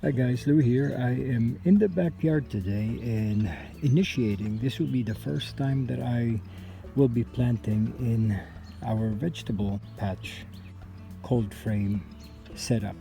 Hi guys, Lou here. I am in the backyard today and initiating. This will be the first time that I will be planting in our vegetable patch cold frame setup.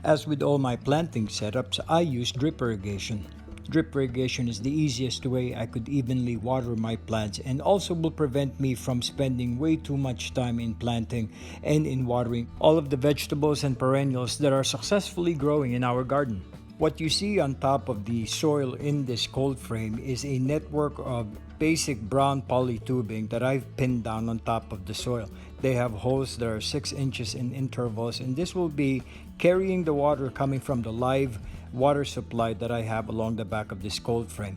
As with all my planting setups, I use drip irrigation. Drip irrigation is the easiest way I could evenly water my plants and also will prevent me from spending way too much time in planting and in watering all of the vegetables and perennials that are successfully growing in our garden. What you see on top of the soil in this cold frame is a network of basic brown poly tubing that I've pinned down on top of the soil. They have holes that are 6 inches in intervals, and this will be carrying the water coming from the live water supply that I have along the back of this cold frame.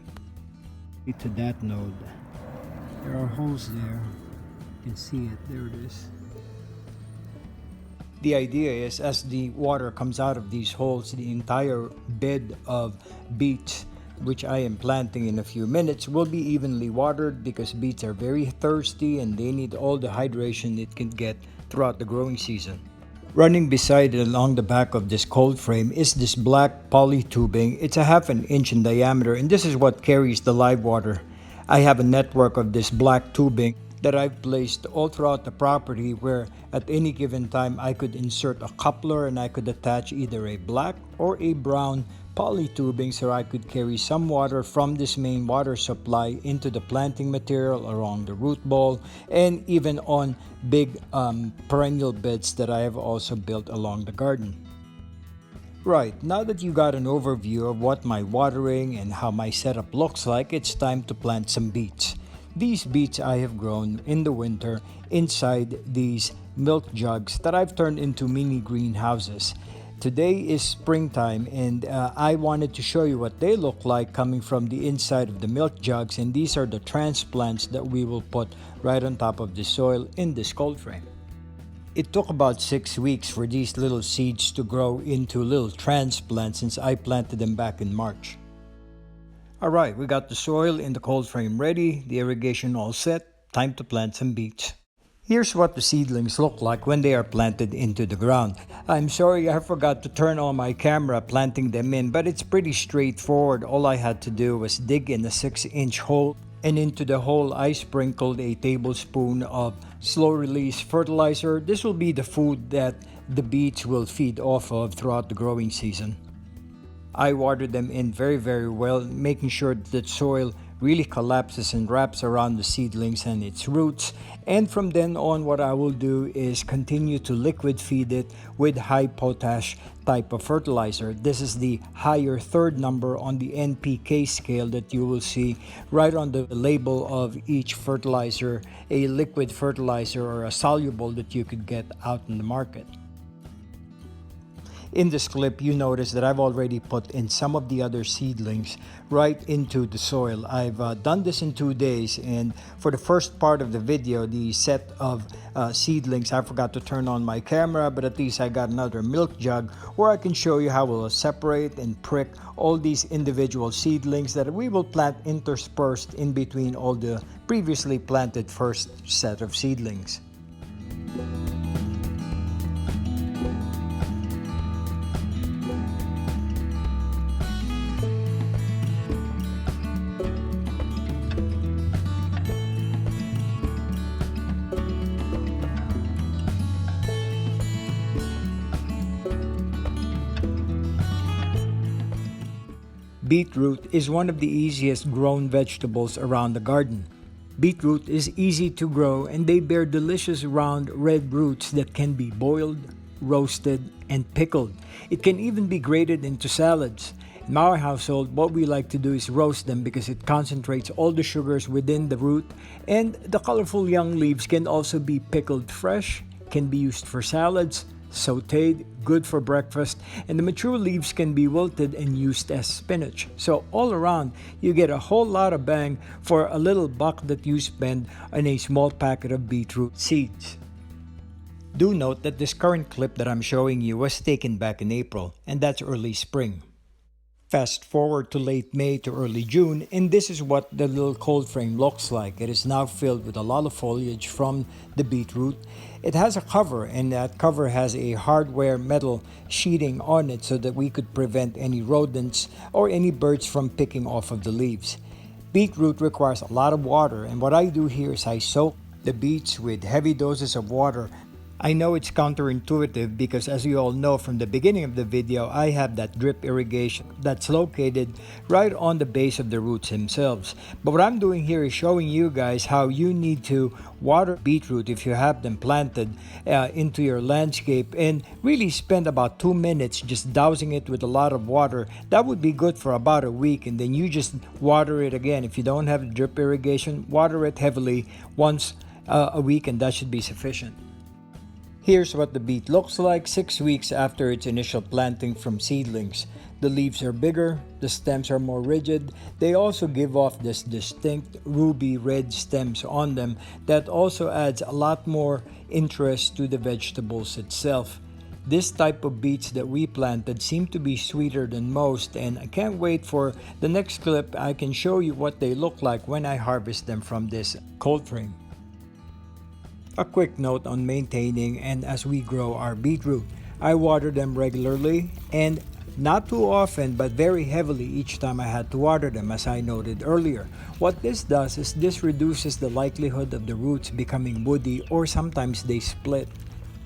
To that node, there are holes there. You can see it, there it is. The idea is as the water comes out of these holes, the entire bed of beets, which I am planting in a few minutes, will be evenly watered because beets are very thirsty and they need all the hydration it can get throughout the growing season. Running beside it along the back of this cold frame is this black poly tubing. It's a half an inch in diameter and this is what carries the live water. I have a network of this black tubing that I've placed all throughout the property where at any given time I could insert a coupler and I could attach either a black or a brown poly tubing so I could carry some water from this main water supply into the planting material along the root ball and even on big perennial beds that I have also built along the garden. Right, now that you got an overview of what my watering and how my setup looks like, it's time to plant some beets. These beets I have grown in the winter inside these milk jugs that I've turned into mini greenhouses. Today is springtime and I wanted to show you what they look like coming from the inside of the milk jugs, and these are the transplants that we will put right on top of the soil in this cold frame. It took about 6 weeks for these little seeds to grow into little transplants since I planted them back in March. Alright, we got the soil in the cold frame ready, the irrigation all set, time to plant some beets. Here's what the seedlings look like when they are planted into the ground. I'm sorry I forgot to turn on my camera planting them in, but it's pretty straightforward. All I had to do was dig in a 6-inch hole, and into the hole I sprinkled a tablespoon of slow release fertilizer. This will be the food that the beets will feed off of throughout the growing season. I watered them in very well, making sure that the soil really collapses and wraps around the seedlings and its roots. And from then on, what I will do is continue to liquid feed it with high potash type of fertilizer. This is the higher third number on the NPK scale that you will see right on the label of each fertilizer, a liquid fertilizer or a soluble that you could get out in the market. In this clip, you notice that I've already put in some of the other seedlings right into the soil. I've done this in 2 days, and for the first part of the video, the set of seedlings, I forgot to turn on my camera, but at least I got another milk jug where I can show you how we'll separate and prick all these individual seedlings that we will plant interspersed in between all the previously planted first set of seedlings. Beetroot is one of the easiest grown vegetables around the garden. Beetroot is easy to grow and they bear delicious round red roots that can be boiled, roasted, and pickled. It can even be grated into salads. In our household, what we like to do is roast them because it concentrates all the sugars within the root, and the colorful young leaves can also be pickled fresh, can be used for salads, sauteed, good for breakfast, and the mature leaves can be wilted and used as spinach. So all around, you get a whole lot of bang for a little buck that you spend on a small packet of beetroot seeds. Do note that this current clip that I'm showing you was taken back in April, and that's early spring. Fast forward to late May to early June, and this is what the little cold frame looks like. It is now filled with a lot of foliage from the beetroot. It has a cover, and that cover has a hardware metal sheeting on it so that we could prevent any rodents or any birds from picking off of the leaves. Beetroot requires a lot of water, and what I do here is I soak the beets with heavy doses of water. I know it's counterintuitive because, as you all know from the beginning of the video, I have that drip irrigation that's located right on the base of the roots themselves. But what I'm doing here is showing you guys how you need to water beetroot if you have them planted into your landscape, and really spend about 2 minutes just dousing it with a lot of water. That would be good for about a week, and then you just water it again. If you don't have drip irrigation, water it heavily once a week, and that should be sufficient. Here's what the beet looks like 6 weeks after its initial planting from seedlings. The leaves are bigger, the stems are more rigid. They also give off this distinct ruby red stems on them that also adds a lot more interest to the vegetables itself. This type of beets that we planted seem to be sweeter than most, and I can't wait for the next clip. I can show you what they look like when I harvest them from this cold frame. A quick note on maintaining and as we grow our beetroot. I water them regularly and not too often, but very heavily each time I had to water them, as I noted earlier. What this does is this reduces the likelihood of the roots becoming woody, or sometimes they split.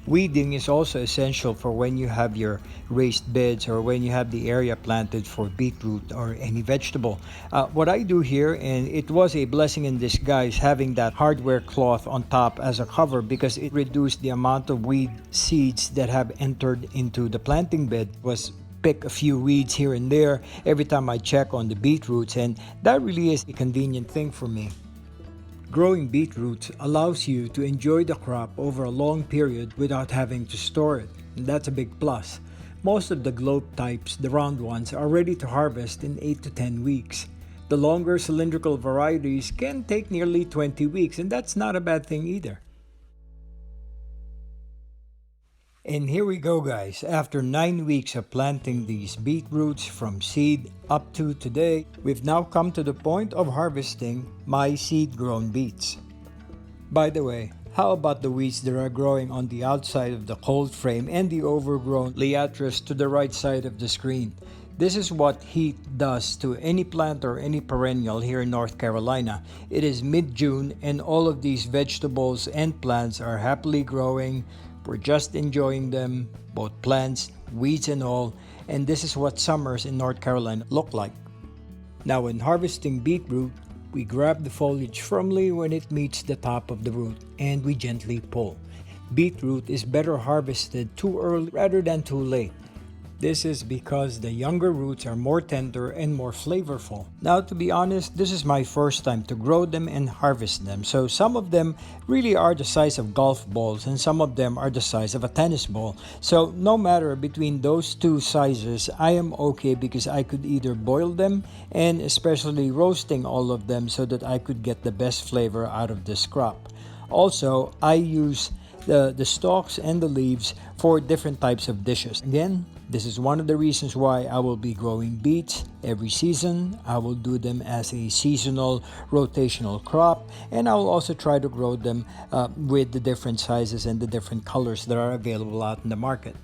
Weeding is also essential for when you have your raised beds or when you have the area planted for beetroot or any vegetable. What I do here, and it was a blessing in disguise having that hardware cloth on top as a cover, because it reduced the amount of weed seeds that have entered into the planting bed. Was pick a few weeds here and there every time I check on the beetroots, and that really is a convenient thing for me. Growing beetroot allows you to enjoy the crop over a long period without having to store it, and that's a big plus. Most of the globe types, the round ones, are ready to harvest in 8 to 10 weeks. The longer cylindrical varieties can take nearly 20 weeks, and that's not a bad thing either. And here we go, guys. After 9 weeks of planting these beetroots from seed up to today, we've now come to the point of harvesting my seed-grown beets. By the way, how about the weeds that are growing on the outside of the cold frame and the overgrown liatris to the right side of the screen? This is what heat does to any plant or any perennial here in North Carolina. It is mid-June and all of these vegetables and plants are happily growing. We're just enjoying them, both plants, weeds and all, and this is what summers in North Carolina look like. Now when harvesting beetroot, we grab the foliage firmly when it meets the top of the root and we gently pull. Beetroot is better harvested too early rather than too late. This is because the younger roots are more tender and more flavorful. Now, to be honest, this is my first time to grow them and harvest them. So some of them really are the size of golf balls and some of them are the size of a tennis ball. So no matter between those two sizes, I am okay because I could either boil them and especially roasting all of them so that I could get the best flavor out of this crop. Also, I use the stalks and the leaves for different types of dishes. Again, this is one of the reasons why I will be growing beets every season. I will do them as a seasonal rotational crop, and I will also try to grow them with the different sizes and the different colors that are available out in the market.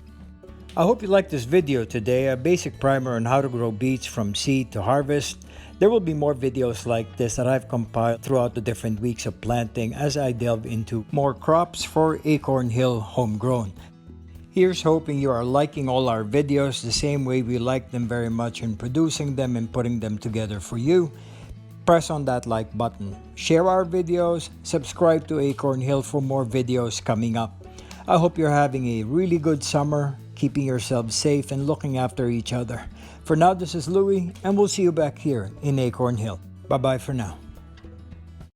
I hope you liked this video today, a basic primer on how to grow beets from seed to harvest. There will be more videos like this that I've compiled throughout the different weeks of planting as I delve into more crops for AcornHill Homegrown. Here's hoping you are liking all our videos the same way we like them very much in producing them and putting them together for you. Press on that like button, share our videos, subscribe to AcornHill for more videos coming up. I hope you're having a really good summer, keeping yourselves safe and looking after each other. For now, this is Louie, and we'll see you back here in AcornHill. Bye-bye for now.